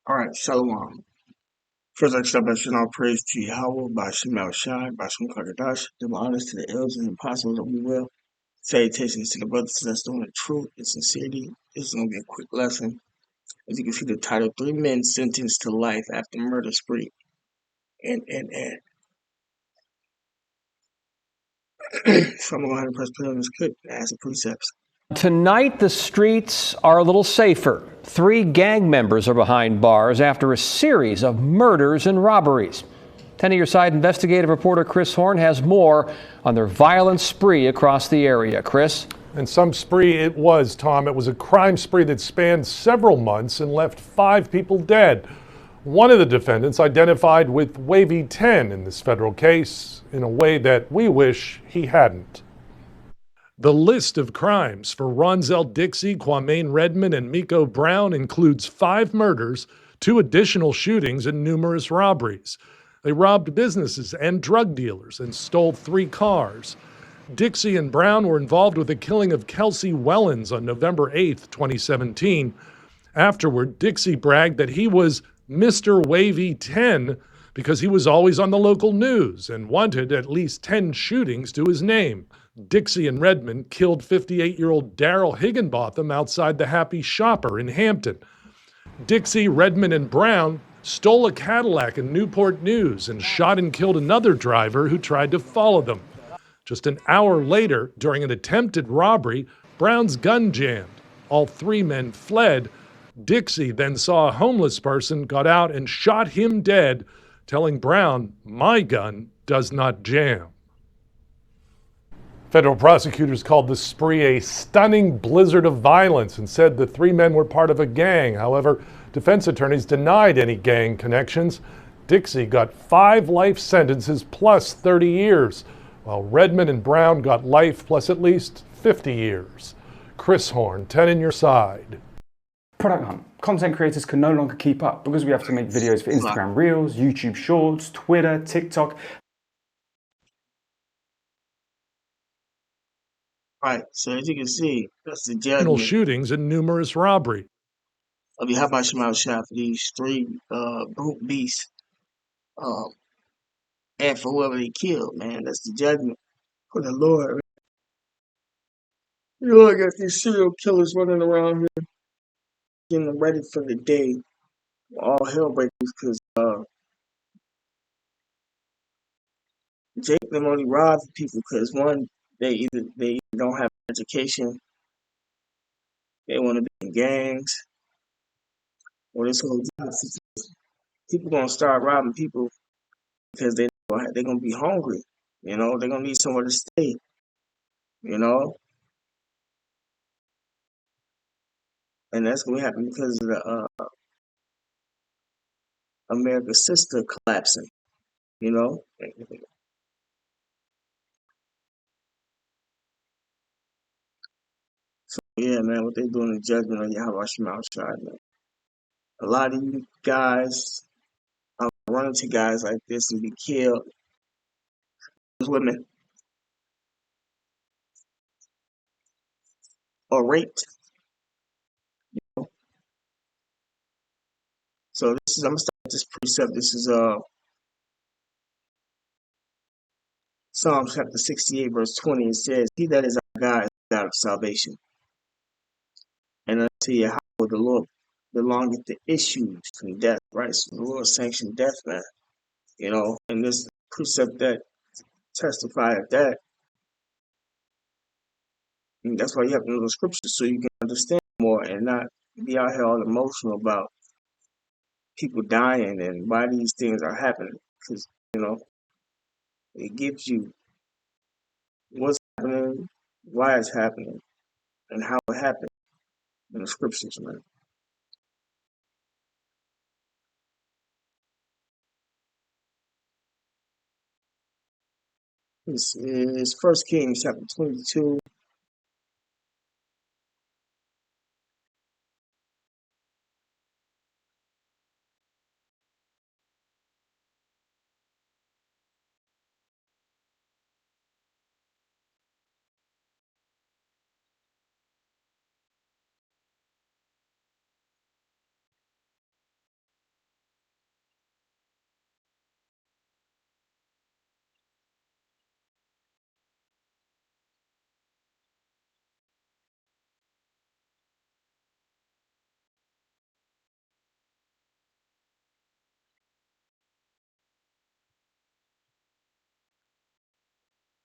All right, Shalom. First, I start by saying all praise to Yahweh, by Shem Shai, by Shem Kakadash, give honors to the elders and apostles of the will. Salutations to the brothers that's doing the truth and sincerity. This is going to be a quick lesson. As you can see, the title: Three Men Sentenced to Life After Murder Spree. And so I'm going to go ahead and press play on this clip and add some precepts. Tonight, the streets are a little safer. Three gang members are behind bars after a series of murders and robberies. 10 of your side investigative reporter Chris Horn has more on their violent spree across the area. Chris? And some spree it was, Tom. It was a crime spree that spanned several months and left 5 people dead. One of the defendants identified with Wavy 10 in this federal case in a way that we wish he hadn't. The list of crimes for Ronzel Dixie, Kwame Redmond, and Miko Brown includes 5 murders, 2 additional shootings, and numerous robberies. They robbed businesses and drug dealers and stole 3 cars. Dixie and Brown were involved with the killing of Kelsey Wellens on November 8, 2017. Afterward, Dixie bragged that he was Mr. Wavy 10 because he was always on the local news and wanted at least 10 shootings to his name. Dixie and Redmond killed 58-year-old Daryl Higginbotham outside the Happy Shopper in Hampton. Dixie, Redmond, and Brown stole a Cadillac in Newport News and shot and killed another driver who tried to follow them. Just an hour later, during an attempted robbery, Brown's gun jammed. All 3 men fled. Dixie then saw a homeless person, got out and shot him dead, telling Brown, "My gun does not jam." Federal prosecutors called the spree a stunning blizzard of violence and said the 3 men were part of a gang. However, defense attorneys denied any gang connections. Dixie got 5 life sentences plus 30 years, while Redmond and Brown got life plus at least 50 years. Chris Horn, 10 in your side. Product hunt. Content creators can no longer keep up because we have to make videos for Instagram Reels, YouTube Shorts, Twitter, TikTok. Right, so as you can see, that's the Criminal judgment shootings and numerous robbery. of Yahweh Shema Shai for these 3 brute beasts. And for whoever they killed, man. That's the judgment for the Lord. You look at these serial killers running around here, getting ready for the day. All hell breaks because Jake them only robs people because one, they either don't have education, they want to be in gangs, or this whole people gonna start robbing people because they're gonna be hungry. You know, they're gonna need somewhere to stay. You know, and that's gonna happen because of the America's sister collapsing. You know, so yeah, man, what they doing in judgment on Yahweh Shema Shai, man. A lot of you guys run into guys like this and be killed. Women or raped. So I'm gonna start this precept. This is Psalm chapter 68, verse 20. It says, "He that is our God is the God of salvation, and unto Yahweh the Lord belongeth the issues from death." Right? So the Lord sanctioned death, man. You know, and this precept that testify of that. And that's why you have to know the scriptures so you can understand more and not be out here all emotional about people dying and why these things are happening. Because, you know, it gives you what's happening, why it's happening, and how it happened in the scriptures, man. This is First Kings chapter 22.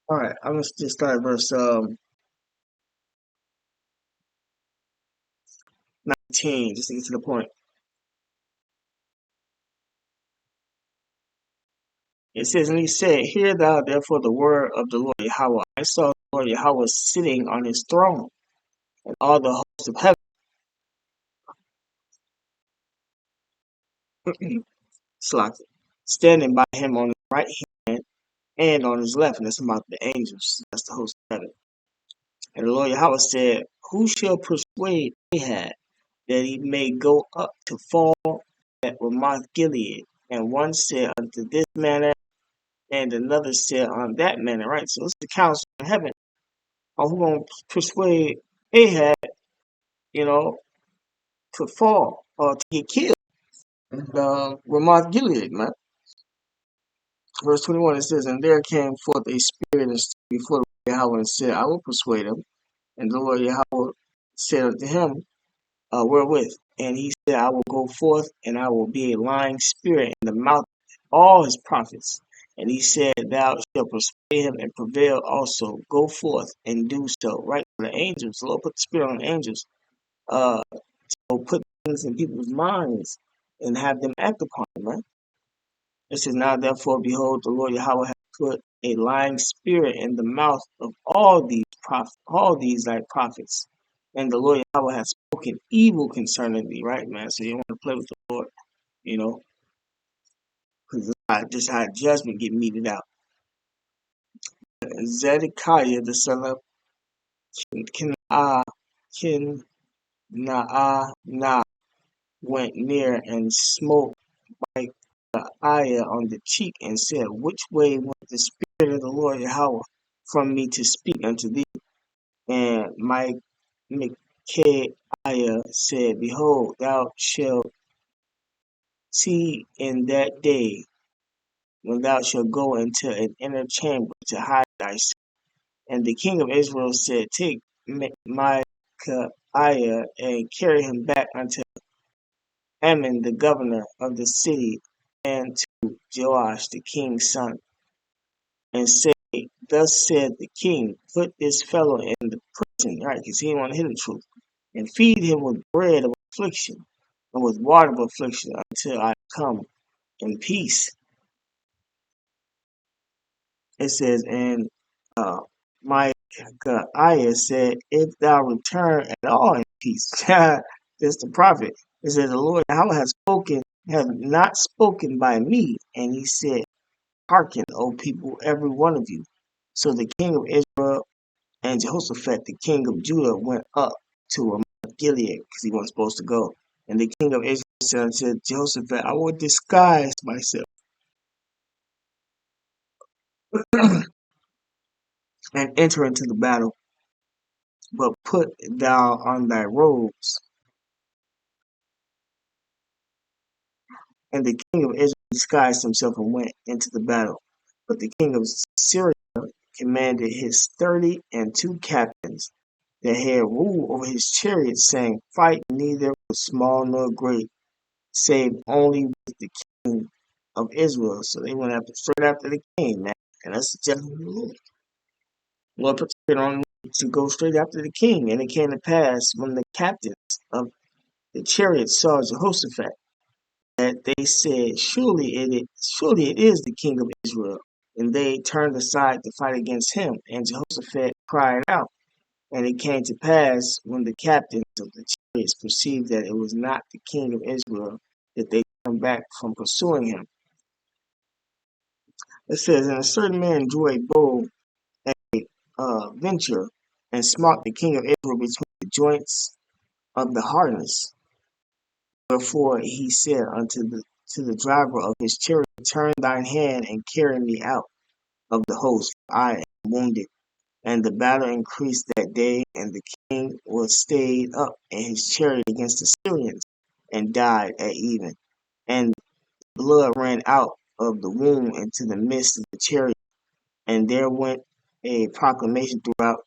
All right, I'm gonna just start at verse 19, just to get to the point. It says, and he said, hear thou therefore the word of the Lord Yahweh. I saw the Lord Yahweh sitting on his throne, and all the hosts of heaven standing by him on his right hand and on his left, and that's about the angels. That's the host of heaven. And the Lord Yahweh said, who shall persuade Ahab that he may go up to fall at Ramoth Gilead? And one said unto this manner, and another said on that manner. Right? So it's the council in heaven. Who gonna persuade Ahab, you know, to fall or to get killed? And Ramoth Gilead, man. Verse 21, it says, and there came forth a spirit and stood before the Lord Yahweh and said, I will persuade him. And the Lord Yahweh said unto him, wherewith? And he said, I will go forth, and I will be a lying spirit in the mouth of all his prophets. And he said, thou shalt persuade him and prevail also. Go forth and do so. Right? The angels, the Lord put the spirit on the angels. To put things in people's minds and have them act upon them, right? It says, now therefore, behold, the Lord Yahweh hath put a lying spirit in the mouth of all these like prophets. And the Lord Yahweh has spoken evil concerning thee, right, man? So you don't want to play with the Lord, you know, because just how judgment get meted out. Zedekiah, the son of Kenaa, went near and smote Micaiah on the cheek and said, which way went the spirit of the Lord Yahweh from me to speak unto thee? And Micaiah said, behold, thou shalt see in that day when thou shalt go into an inner chamber to hide thyself. And the king of Israel said, take Micaiah and carry him back unto Ammon, the governor of the city, and to Joash, the king's son, and say, thus said the king, put this fellow in the prison, right, because he didn't want to hear the truth, and feed him with bread of affliction and with water of affliction until I come in peace. It says, and Micaiah said, if thou return at all in peace. That's the prophet. It says, the Lord Yahweh has not spoken by me. And he said, hearken, O people, every one of you. So the king of Israel and Jehoshaphat, the king of Judah, went up to Ramoth Gilead because he wasn't supposed to go. And the king of Israel said unto Jehoshaphat, I will disguise myself and enter into the battle, but put thou on thy robes. And the king of Israel disguised himself and went into the battle. But the king of Syria commanded his 32 captains that had rule over his chariots, saying, fight neither with small nor great, save only with the king of Israel. So they went straight after the king, man. And that's the judgment of the Lord. The Lord put the spirit on them to go straight after the king. And it came to pass when the captains of the chariots saw Jehoshaphat, that they said, surely it is the king of Israel. And they turned aside to fight against him. And Jehoshaphat cried out. And it came to pass, when the captains of the chariots perceived that it was not the king of Israel, that they turned back from pursuing him. It says, and a certain man drew a bow at a venture, and smote the king of Israel between the joints of the harness. Wherefore he said to the driver of his chariot, turn thine hand and carry me out of the host, for I am wounded. And the battle increased that day, and the king was stayed up in his chariot against the Syrians, and died at even. And blood ran out of the wound into the midst of the chariot. And there went a proclamation throughout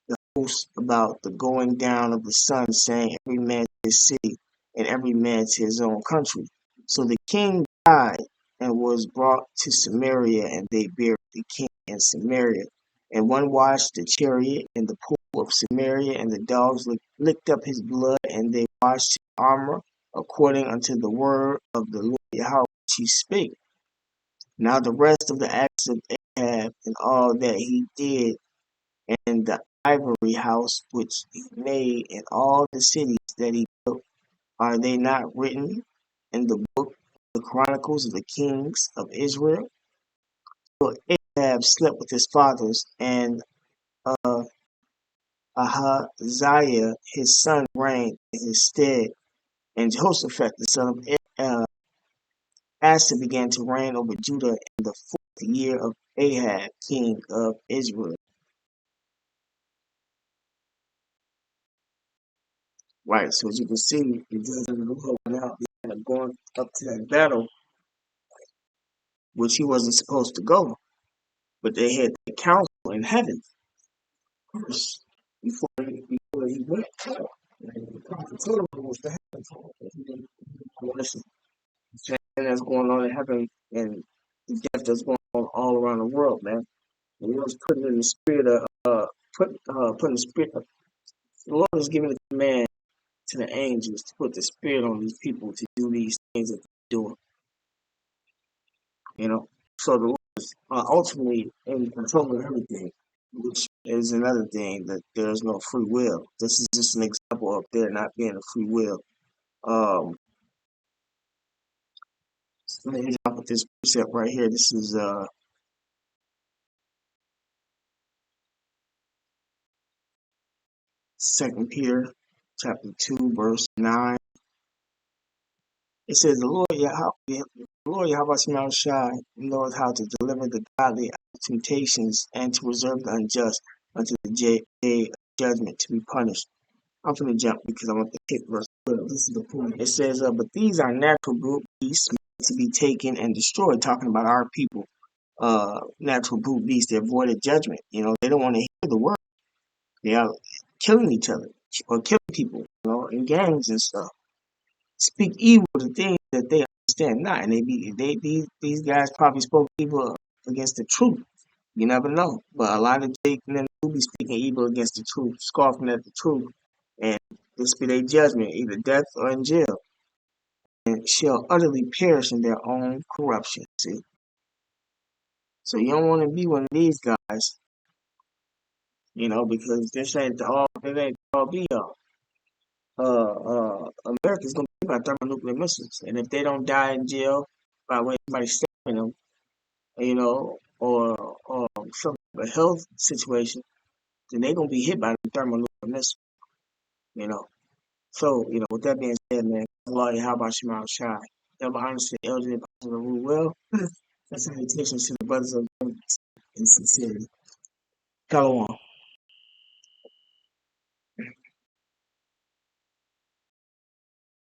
the host about the going down of the sun, saying, every man to his city, and every man to his own country. So the king died and was brought to Samaria, and they buried the king in Samaria. And one washed the chariot in the pool of Samaria, and the dogs licked up his blood, and they washed his armor according unto the word of the Lord Yahweh which he spake. Now the rest of the acts of Ahab and all that he did, and the ivory house which he made, and all the cities that he built, are they not written in the book of the Chronicles of the Kings of Israel? So Ahab slept with his fathers, and uh, Ahaziah his son reigned in his stead, and Jehoshaphat the son of Asa began to reign over Judah in the 4th year of Ahab king of Israel. Right, so as you can see, the judges of the Lord went out, they ended up going up to that battle, which he wasn't supposed to go, but they had the council in heaven first before he went. And the prophet told him what was to happen. He didn't listen. And that's going on in heaven and the death that's going on all around the world, man. And he was putting in the spirit of putting the spirit of, the Lord is giving a command to the angels to put the spirit on these people to do these things that they're doing. You know? So the Lord is ultimately in control of everything, which is another thing that there's no free will. This is just an example of there not being a free will. Let me drop with this precept right here. This is 2 Peter chapter 2, verse 9. It says, the Lord Yahweh Shai knows how to deliver the godly out of temptations and to reserve the unjust unto the day of judgment to be punished. I'm going to jump because I want to hit verse 12. This is the point. It says, but these are natural brute beasts to be taken and destroyed, talking about our people. Natural brute beasts, they avoided judgment. You know, they don't want to hear the word. They are killing each other or killing people, you know, in gangs and stuff. Speak evil to things that they understand not, and these guys probably spoke evil against the truth. You never know, but a lot of Jake and them will be speaking evil against the truth, scoffing at the truth, and this be their judgment, either death or in jail, and shall utterly perish in their own corruption. See, so you don't want to be one of these guys, you know, because this ain't all be all. America's gonna be by thermonuclear missiles, and if they don't die in jail by way of somebody stabbing them, you know, or some a health situation, then they're gonna be hit by the thermonuclear missile, you know. So, you know, with that being said, man, Allah, how about Shema Shai? Double honors to the elderly and the rule well. That's salutations to the brothers of and sincerity. Shalom.